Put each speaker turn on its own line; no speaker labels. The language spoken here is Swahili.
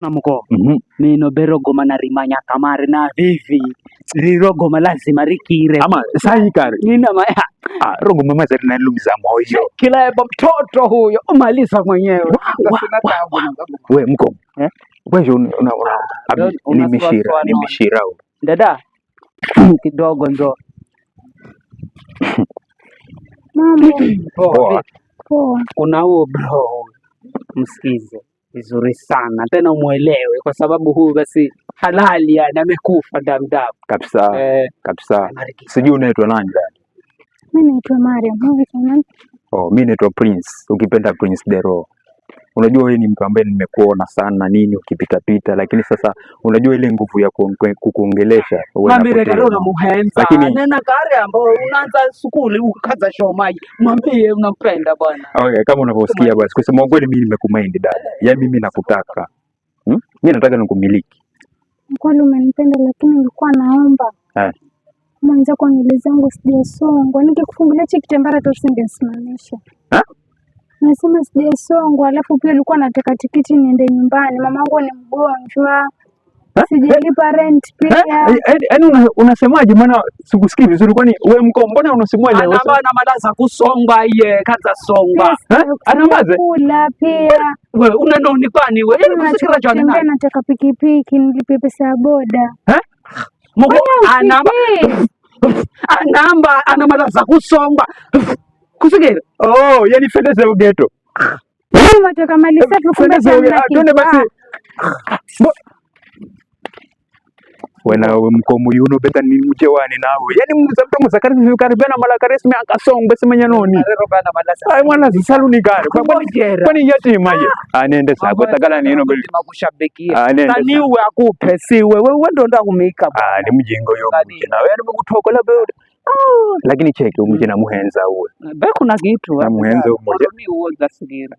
Namuko mino berogoma na rimanya kamari na vivi rirogoma lazima rikire
ama sahi kare
nina maya
rogoma mazari na lumiza moyo
kila mtoto huyo umaliza mwenyewe.
We mko wewe una ni mishira
dada kidogo ndo mama kuna huo bro msikize vizuri sana tena umuelewe, kwa sababu huu basi halali yani amekufa damdam
kabisa kabisa. Sijui unaitwa nani dada?
Mimi naitwa Mariam.
Mimi naitwa Prince, ukipenda Prince Dero. Unajua wewe ni mtu ambaye nimekuona sana nini ukipita pita, lakini sasa unajua ile nguvu ya kukuongelesha
mwambie Dero na muhenza lakini nena kare ambao unaanza sukuli ukaza shomai mwambie unampenda bwana.
Okay, kama unavyosikia basi kusema kweli mimi nimekumind dada. Yaani mimi nakutaka. Mimi nataka nikumiliki.
Kwani umenipenda lakini nilikuwa naomba. Mwanzo kwa nywele zangu sijasongwa. Nikikufungulia chiki kitambara tu usingesimamisha. Nasema sijasongwa, alafu pia nilikuwa nataka tikiti niende nyumbani. Mamangu ni mgonjwa. Sijalipa rent pia.
Yaani unasemaje? Maana sikusikii vizuri. Kwani wewe mko mbona unasemaje leo?
Ana malaza kusonga iye kaza songa.
Ana maze?
Kula pia.
Wewe unaenda unipani wewe. Yaani kusikira jana nani?
Nataka pikipiki nilipe pesa ya boda.
Mungu ana malaza kusonga. Kusigira?
Yaani fedha za ghetto.
Mimi nataka mali safi kumbe sana.
Tuone basi. Wena mkomu yuno beka ni mjewani nawe. Yaani mzabta musakari karibana malaka resmi akasonga semenya noni. Ai mwana saluni gari. Kwani yatima je? Nende sako takala nino bali
makushabikia. Tani uwe akupe si wewe ndo ndakumika.
Ni mjingo yo mjina. Wewe nimekutokola bado. Lakini cheke umjina muhenza uwe.
Beko na kitu.
Na muhenza umoja.
Ni uwe ngasigira.